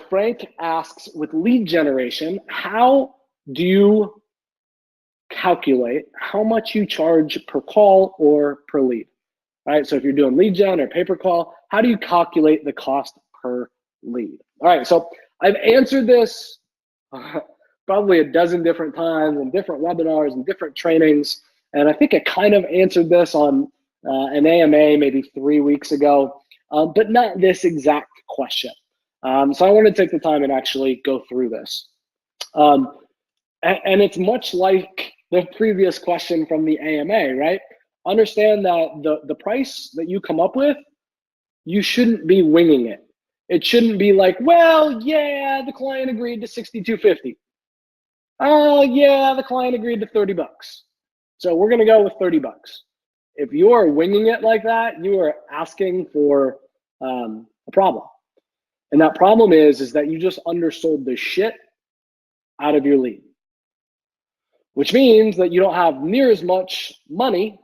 Frank asks, with lead generation, how do you calculate how much you charge per call or per lead? All right, so if you're doing lead gen or pay-per-call, how do you calculate the cost per lead? All right, so I've answered this probably a dozen different times in different webinars and different trainings, and I think I kind of answered this on an AMA maybe 3 weeks ago, but not this exact question. So I want to take the time and actually go through this. And it's much like the previous question from the AMA, right? Understand that the price that you come up with, you shouldn't be winging it. It shouldn't be like, well, yeah, the client agreed to $62.50. Oh, yeah, the client agreed to $30. So we're going to go with $30. If you are winging it like that, you are asking for a problem. And that problem is that you just undersold the shit out of your lead, which means that you don't have near as much money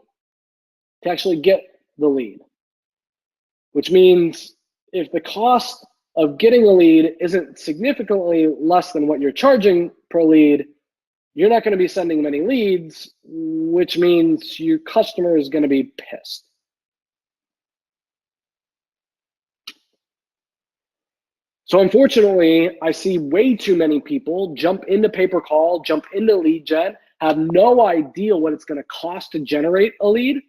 to actually get the lead, which means if the cost of getting a lead isn't significantly less than what you're charging per lead, you're not going to be sending many leads, which means your customer is going to be pissed. So unfortunately, I see way too many people jump into pay-per-call, jump into lead gen, have no idea what it's going to cost to generate a lead,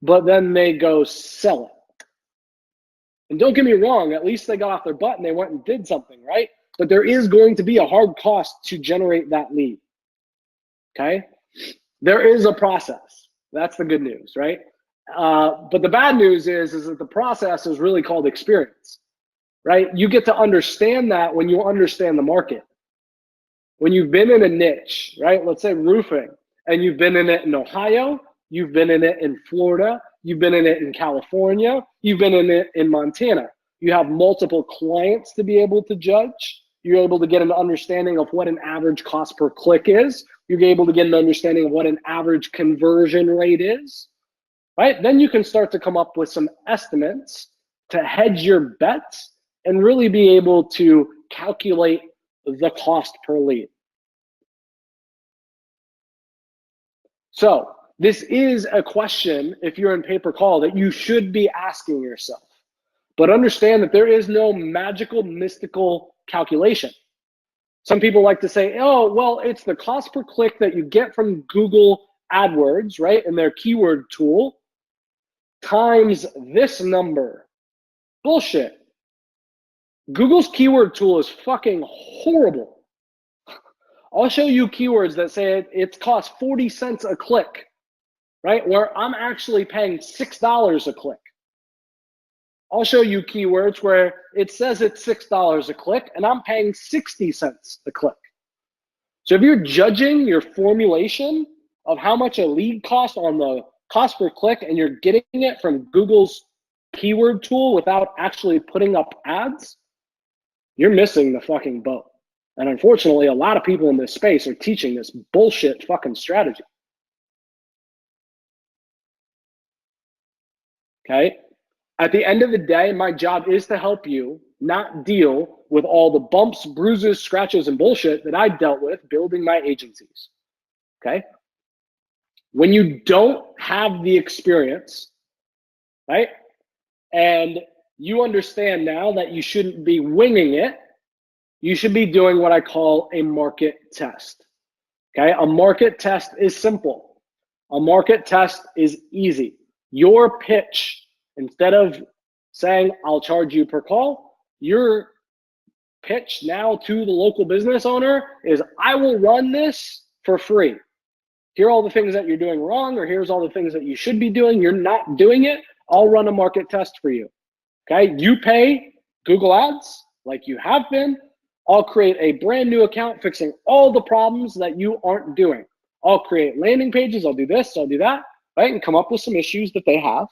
but then they go sell it. And don't get me wrong, at least they got off their butt and they went and did something, right? But there is going to be a hard cost to generate that lead, okay? There is a process. That's the good news, right? But the bad news is that the process is really called experience, right? You get to understand that when you understand the market. When you've been in a niche, right? Let's say roofing, and you've been in it in Ohio, you've been in it in Florida, you've been in it in California, you've been in it in Montana. You have multiple clients to be able to judge. You're able to get an understanding of what an average cost per click is. You're able to get an understanding of what an average conversion rate is, right? Then you can start to come up with some estimates to hedge your bets and really be able to calculate the cost per lead. So this is a question, if you're in pay-per-call, that you should be asking yourself. But understand that there is no magical, mystical calculation. Some people like to say, oh, well, it's the cost per click that you get from Google AdWords, right, and their keyword tool, times this number. Bullshit. Google's keyword tool is fucking horrible. I'll show you keywords that say it costs 40 cents a click, right? Where I'm actually paying $6 a click. I'll show you keywords where it says it's $6 a click and I'm paying 60 cents a click. So if you're judging your formulation of how much a lead costs on the cost per click and you're getting it from Google's keyword tool without actually putting up ads, you're missing the fucking boat. And unfortunately, a lot of people in this space are teaching this bullshit fucking strategy. Okay? At the end of the day, my job is to help you not deal with all the bumps, bruises, scratches, and bullshit that I dealt with building my agencies. Okay? When you don't have the experience, right? And you understand now that you shouldn't be winging it, you should be doing what I call a market test. Okay? A market test is simple. A market test is easy. Your pitch, instead of saying, I'll charge you per call, your pitch now to the local business owner is, I will run this for free. Here are all the things that you're doing wrong, or here's all the things that you should be doing. You're not doing it. I'll run a market test for you. Okay? You pay Google Ads like you have been. I'll create a brand new account fixing all the problems that you aren't doing. I'll create landing pages. I'll do this. I'll do that. Right? And come up with some issues that they have.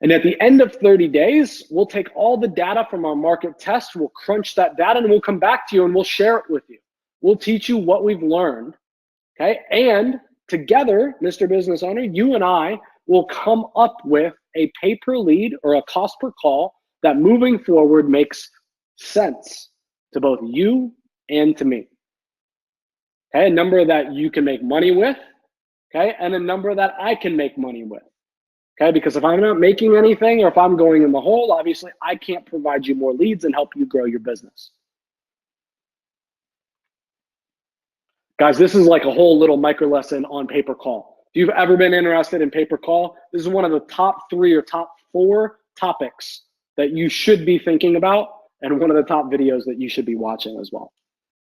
And at the end of 30 days, we'll take all the data from our market test, we'll crunch that data, and we'll come back to you and we'll share it with you. We'll teach you what we've learned, okay? And together, Mr. Business Owner, you and I will come up with a pay per lead or a cost per call that moving forward makes sense to both you and to me. Okay, a number that you can make money with, okay, and a number that I can make money with. Okay, because if I'm not making anything or if I'm going in the hole, obviously I can't provide you more leads and help you grow your business. Guys, this is like a whole little micro lesson on pay-per-call. If you've ever been interested in pay-per-call, this is one of the top 3 or top 4 topics that you should be thinking about and one of the top videos that you should be watching as well.